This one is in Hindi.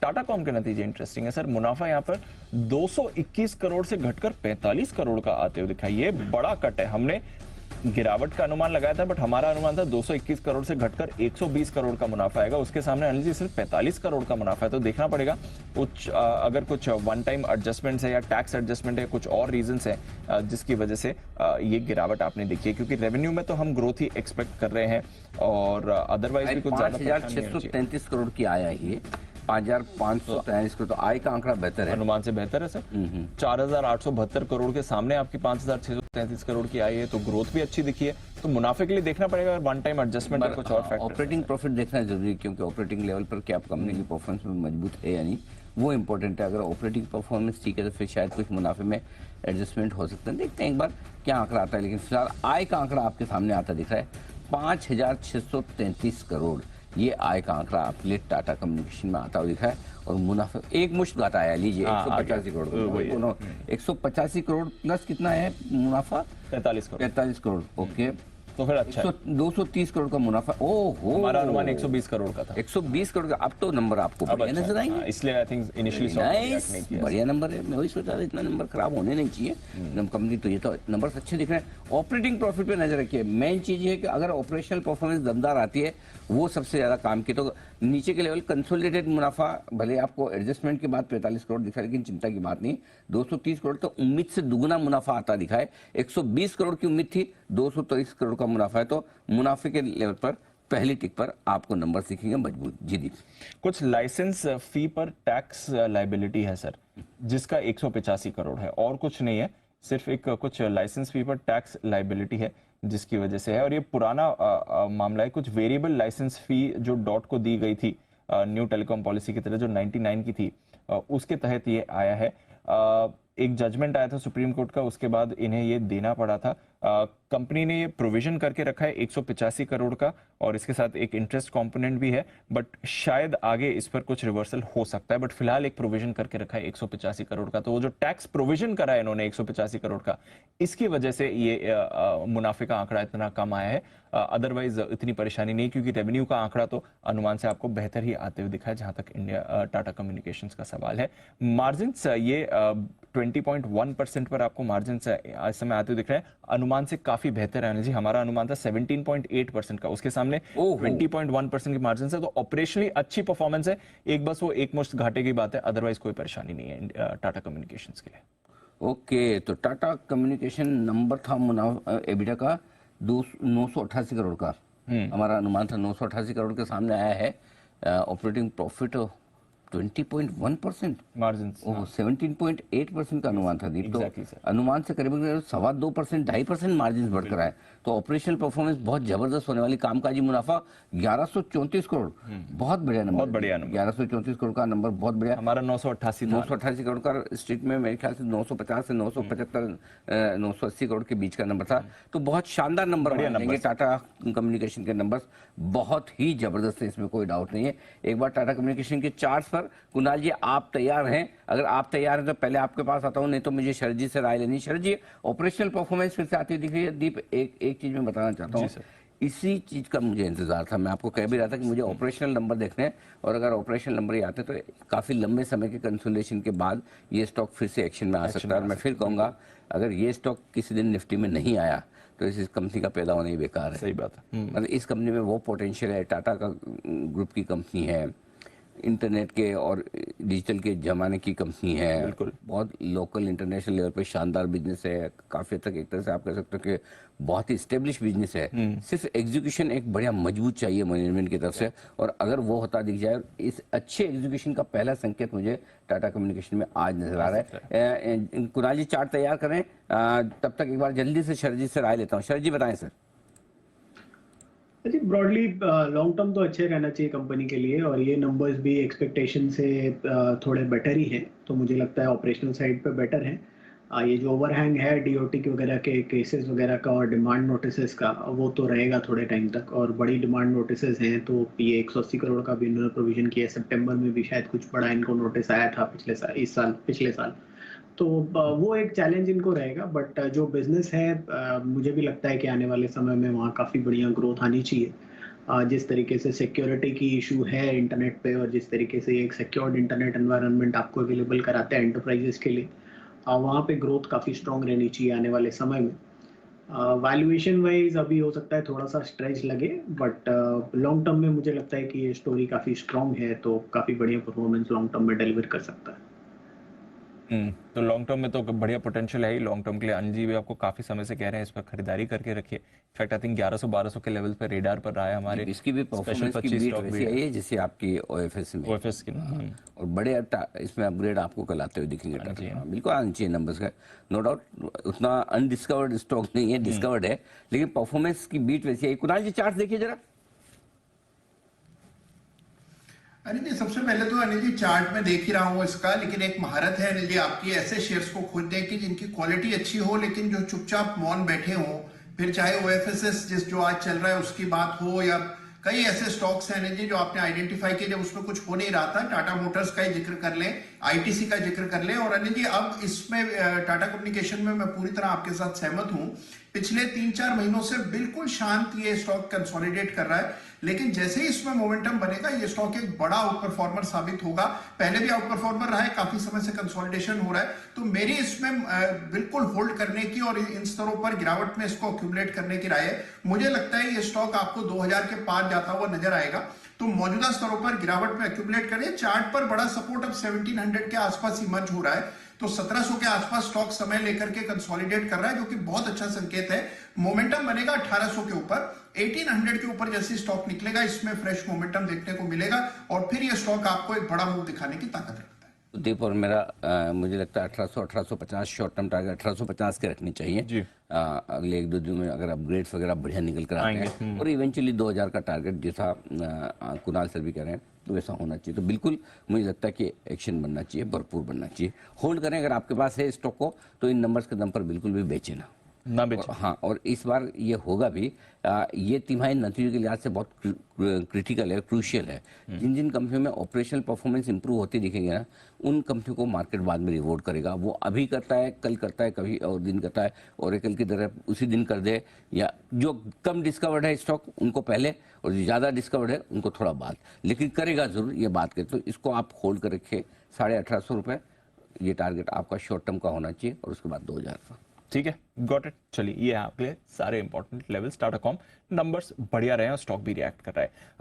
टाटाकॉम के नतीजे इंटरेस्टिंग है सर। मुनाफा यहाँ पर 221 करोड़ से घटकर 45 करोड़ का आते हुए दिखा। ये बड़ा कट है। हमने गिरावट का अनुमान लगाया था, बट हमारा अनुमान था 221 करोड़ से घटकर 120 करोड़ का मुनाफा आएगा। उसके सामने अनिल जी सिर्फ 45 करोड़ का मुनाफा है। तो देखना पड़ेगा कुछ अगर कुछ वन टाइम एडजस्टमेंट है या टैक्स एडजस्टमेंट है, कुछ और रीजंस है जिसकी वजह से ये गिरावट आपने देखी है। क्योंकि रेवेन्यू में तो हम ग्रोथ ही एक्सपेक्ट कर रहे हैं और अदरवाइज भी कुछ ज्यादा 5,633 करोड़ की आय है ये, 5,543 करोड़। तो आय का आंकड़ा बेहतर है, अनुमान से बेहतर है सर। 4,872 करोड़ के सामने आपकी 5,633 करोड़ की आई है, तो ग्रोथ भी अच्छी दिखी है। तो मुनाफे के लिए देखना पड़ेगा वन टाइम एडजस्टमेंट और कुछ और फैक्टर। ऑपरेटिंग प्रॉफिट देखना जरूरी है, क्योंकि ऑपरेटिंग लेवल पर क्या कंपनी की परफॉर्मेंस में मजबूत है या नहीं, वो इंपॉर्टेंट है। अगर ऑपरेटिंग परफॉर्मेंस ठीक है तो फिर शायद कुछ मुनाफे में एडजस्टमेंट हो सकता है। देखते हैं एक बार क्या आंकड़ा आता है। लेकिन फिलहाल आय का आंकड़ा आपके सामने आता दिख रहा है 5,633 करोड़। ये आय का आंकड़ा आपके लिए टाटा कम्युनिकेशन में आता हुआ दिखा है। और मुनाफा एक मुश्त घाटा आया, लीजिए 185 करोड़। 185 करोड़ प्लस कितना है मुनाफा? 45 करोड़। ओके, तो फिर अच्छा 230 करोड़ का मुनाफा। ओहो, हमारा अनुमान 120 करोड़ का था। 120 करोड़ का। अब तो नंबर आपको बढ़िया नजर आएंगे। इसलिए आई थिंक इनिशियली बढ़िया नंबर है। मैं वही सोचा था इतना नंबर खराब होने नहीं चाहिए कंपनी। तो ये तो नंबर अच्छे दिख रहे हैं। ऑपरेटिंग प्रॉफिट पे नजर रखिए। मेन चीज ये है कि अगर ऑपरेशनल परफॉर्मेंस दमदार आती है, वो सबसे ज्यादा काम की। तो नीचे के लेवल कंसोलिडेटेड मुनाफा भले आपको एडजस्टमेंट के बाद 45 करोड़ दिखा, लेकिन चिंता की बात नहीं। 230 करोड़ तो उम्मीद से दुगुना मुनाफा आता दिखा है। 120 करोड़ की उम्मीद थी, 223 करोड़ का मुनाफा है। तो मुनाफे के लेवल पर पहली टिक पर आपको नंबर दिखेंगे मजबूत। जी दी, कुछ लाइसेंस फी पर टैक्स लाइबिलिटी है सर, जिसका 185 करोड़ है और कुछ नहीं है। सिर्फ एक कुछ लाइसेंस फी पर टैक्स लाइबिलिटी है जिसकी वजह से है। और ये पुराना मामला है। कुछ वेरिएबल लाइसेंस फी जो डॉट को दी गई थी न्यू टेलीकॉम पॉलिसी की तरह, जो 99 की थी, उसके तहत ये आया है। एक जजमेंट आया था सुप्रीम कोर्ट का, उसके बाद इन्हें ये देना पड़ा था। कंपनी ने ये प्रोविजन करके रखा है 185 करोड़ का, और इसके साथ एक इंटरेस्ट कंपोनेंट भी है। बट शायद आगे इस पर कुछ रिवर्सल हो सकता है। बट फिलहाल एक प्रोविजन करके रखा है 185 करोड़ का। तो वो जो टैक्स प्रोविजन करा है इन्होंने 185 करोड़ का, इसकी वजह से ये मुनाफे का आंकड़ा इतना कम आया है। अदरवाइज इतनी परेशानी नहीं, क्योंकि रेवेन्यू का आंकड़ा तो अनुमान से आपको बेहतर ही आते हुए दिखा है, जहां तक इंडिया टाटा कम्युनिकेशंस का सवाल है। मार्जिन ये 20.1% पर आपको मार्जिन आज समय आते हुए दिख रहे हैं। अनुमान से काफी बेहतर है जी। हमारा अनुमान था 17.8% का, उसके सामने 20.1% की मार्जिन है। तो ऑपरेशनली अच्छी परफॉर्मेंस है। एक बस वो एक मुश्त घाटे की बात है, अदरवाइज कोई परेशानी नहीं है टाटा कम्युनिकेशंस के लिए। ओके, तो टाटा कम्युनिकेशन नंबर था एबिटा का 988 करोड़ का। हमारा अनुमान था 988 करोड़ के सामने आया है। ऑपरेटिंग प्रॉफिट 20.1%, मार्जिन 17.8% का अनुमान था दीप। तो अनुमान से करीब 2.25%, 2.5% मार्जिन बढ़कर आए। तो ऑपरेशनल परफॉर्मेंस बहुत जबरदस्त होने वाली। कामकाजी मुनाफा 1134 करोड़, बहुत बढ़िया नंबर। बहुत बढ़िया नंबर, 1134 करोड़ का नंबर बहुत बढ़िया। हमारा 988 करोड़ का स्ट्रीट में मेरे ख्याल से 950 से 975 980 करोड़ के बीच का नंबर था। तो बहुत शानदार नंबर मानेंगे टाटा कम्युनिकेशन के नंबर्स, बहुत ही जबरदस्त है, इसमें कोई डाउट नहीं है। एक बार टाटा कम्युनिकेशन के चार्ट्स पर कुणाल जी आप तैयार हैं? अगर आप तैयार हैं तो पहले आपके पास आता हूं, नहीं तो मुझे शरद जी से राय लेनी। शरद जी, ऑपरेशनल परफॉर्मेंस फिर से आती दिख रही है। दीप, एक चीज मैं बताना चाहता हूँ, इसी चीज का मुझे इंतजार था। मैं आपको कह भी रहा था कि मुझे ऑपरेशनल नंबर देखने हैं, और अगर ऑपरेशनल नंबर ही आते तो काफी लंबे समय के कंसोलिडेशन के बाद ये स्टॉक फिर से एक्शन में आ सकता है। और मैं फिर कहूंगा, अगर ये स्टॉक किसी दिन निफ्टी में नहीं आया तो इस कंपनी का पैदा होना ही बेकार है। सही बात है। मतलब इस कंपनी में वो पोटेंशियल है। टाटा का ग्रुप की कंपनी है, इंटरनेट के और डिजिटल के जमाने की कंपनी है। बिल्कुल, बहुत लोकल इंटरनेशनल लेवल पे शानदार बिजनेस है। काफी हद तक एक तरह से आप कह सकते हो कि बहुत ही स्टेब्लिश बिजनेस है। सिर्फ एग्जीक्यूशन एक बढ़िया मजबूत चाहिए मैनेजमेंट की तरफ से, और अगर वो होता दिख जाए, इस अच्छे एग्जीक्यूशन का पहला संकेत मुझे टाटा कम्युनिकेशन में आज नजर आ रहा है। कुणाल जी चार्ट तैयार करें, तब तक एक बार जल्दी से शरद जी से राय लेता हूँ। शरद जी बताएं सर। जी, ब्रॉडली लॉन्ग टर्म तो अच्छे रहना चाहिए कंपनी के लिए, और ये नंबर्स भी एक्सपेक्टेशन से थोड़े बेटर ही हैं। तो मुझे लगता है ऑपरेशनल साइड पे बेटर है। ये जो ओवरहैंग है डीओटी के वगैरह के केसेस वगैरह का और डिमांड नोटिसेस का, वो तो रहेगा थोड़े टाइम तक। और बड़ी डिमांड नोटिसेस हैं, तो ये 180 करोड़ का भी इन्होंने प्रोविजन किया। सितंबर में भी शायद कुछ बड़ा इनको नोटिस आया था पिछले साल। तो वो एक चैलेंज इनको रहेगा। बट जो बिजनेस है, मुझे भी लगता है कि आने वाले समय में वहाँ काफ़ी बढ़िया ग्रोथ आनी चाहिए। जिस तरीके से सिक्योरिटी की इशू है इंटरनेट पे और जिस तरीके से एक सिक्योर्ड इंटरनेट एनवायरनमेंट आपको अवेलेबल कराते हैं एंटरप्राइजेस के लिए, वहाँ पे ग्रोथ काफ़ी स्ट्रॉन्ग रहनी चाहिए आने वाले समय में। वैल्यूएशन वाइज अभी हो सकता है थोड़ा सा स्ट्रेच लगे, बट लॉन्ग टर्म में मुझे लगता है कि ये स्टोरी काफ़ी स्ट्रॉन्ग है, तो काफ़ी बढ़िया परफॉर्मेंस लॉन्ग टर्म में डिलीवर कर सकता है। तो लॉन्ग टर्म में तो बढ़िया पोटेंशियल है ही लॉन्ग टर्म के लिए। अंजी भी आपको काफी समय से कह रहे हैं इस पर खरीदारी करके रखिए। इनफैक्ट आई थिंक 1100-1200 के लेवल पर रेडार पर रहा है हमारे। इसकी भी स्पेशल परफॉर्मेंस की 25 बीट स्टॉक वैसी आई है जैसे आपकी ओएफएस में। ओएफएस की और बड़े इसमें अपग्रेड आपको कल आते हुए दिखेंगे टाटा। बिल्कुल आना चाहिए नंबर्स का, नो डाउट। उतना अनडिस्कवर्ड स्टॉक नहीं है, डिस्कवर्ड है, लेकिन परफॉर्मेंस की बीट वैसी आई। कुणाल जी चार्ट देखिए जरा। अनिल जी, सबसे पहले तो अनिल जी चार्ट में देख ही रहा हूँ इसका, लेकिन एक महारत है अनिल जी आपकी, ऐसे शेयर्स को खोजने की जिनकी क्वालिटी अच्छी हो लेकिन जो चुपचाप मौन बैठे हो। फिर चाहे ओएफएसएस जिस जो आज चल रहा है उसकी बात हो, या कई ऐसे स्टॉक्स हैं अनिल जी जो आपने आइडेंटिफाई किए जब उसमें कुछ हो नहीं रहा था। टाटा मोटर्स का ही जिक्र कर लें, आईटीसी का जिक्र कर लें। और अनिल जी अब इसमें टाटा कम्युनिकेशन में मैं पूरी तरह आपके साथ सहमत हूं। पिछले 3-4 महीनों से बिल्कुल शांत ये स्टॉक कंसोलिडेट कर रहा है, लेकिन जैसे ही इसमें मोमेंटम बनेगा ये स्टॉक एक बड़ा आउट परफॉर्मर साबित होगा। पहले भी आउट परफॉर्मर रहा है, काफी समय से कंसोलिडेशन हो रहा है, तो मेरी इसमें बिल्कुल होल्ड करने की और इन स्तरों पर गिरावट में इसको अक्यूमुलेट करने की राय है। मुझे लगता है ये स्टॉक आपको 2000 के पार जाता हुआ नजर आएगा, तो मौजूदा स्तरों पर गिरावट में अक्यूमुलेट करें। चार्ट पर बड़ा सपोर्ट अब 1700 के आसपास इमर्ज हो रहा है, तो 1700 के आसपास स्टॉक समय लेकर के कंसोलिडेट कर रहा है, जो कि बहुत अच्छा संकेत है। मोमेंटम बनेगा 1800 के ऊपर, 1800 के ऊपर जैसे स्टॉक निकलेगा इसमें फ्रेश मोमेंटम देखने को मिलेगा और फिर ये स्टॉक आपको एक बड़ा मूव दिखाने की ताकत रखता है। दीप और मेरा मुझे लगता है 1850 शॉर्ट टर्म टारगेट 1850 के रखनी चाहिए। अगले 1-2 दिन में अगर अपग्रेड्स वगैरह बढ़िया निकल कर आते हैं और इवेंचुअली 2000 का टारगेट जैसा कुणाल सर भी कह रहे हैं तो वैसा होना चाहिए। तो बिल्कुल मुझे लगता है कि एक्शन बनना चाहिए, भरपूर बनना चाहिए। होल्ड करें, अगर आपके पास है स्टॉक को तो इन नंबर्स के दम पर बिल्कुल भी बेचे ना बेचे। हाँ, और इस बार ये होगा भी, ये तिमाही नतीजों के लिहाज से बहुत क्रिटिकल है, क्रूशियल है। जिन जिन कंपनियों में ऑपरेशनल परफॉर्मेंस इंप्रूव होती दिखेंगे ना, उन कंपनियों को मार्केट बाद में रिवॉर्ड करेगा। वो अभी करता है, कल करता है, कभी और दिन करता है, ओरेकल की तरह उसी दिन कर दे, या जो कम डिस्कवर्ड है स्टॉक उनको पहले और जो ज़्यादा डिस्कवर्ड है उनको थोड़ा बाद, लेकिन करेगा जरूर, ये बात के। तो इसको आप होल्ड कर रखे 1850 रुपये, ये टारगेट आपका शॉर्ट टर्म का होना चाहिए, और उसके बाद 2000 का। ठीक है, गॉट इट। चलिए, ये आपके सारे important levels. Tata com numbers बढ़िया रहे हैं और स्टॉक भी रिएक्ट कर रहा है।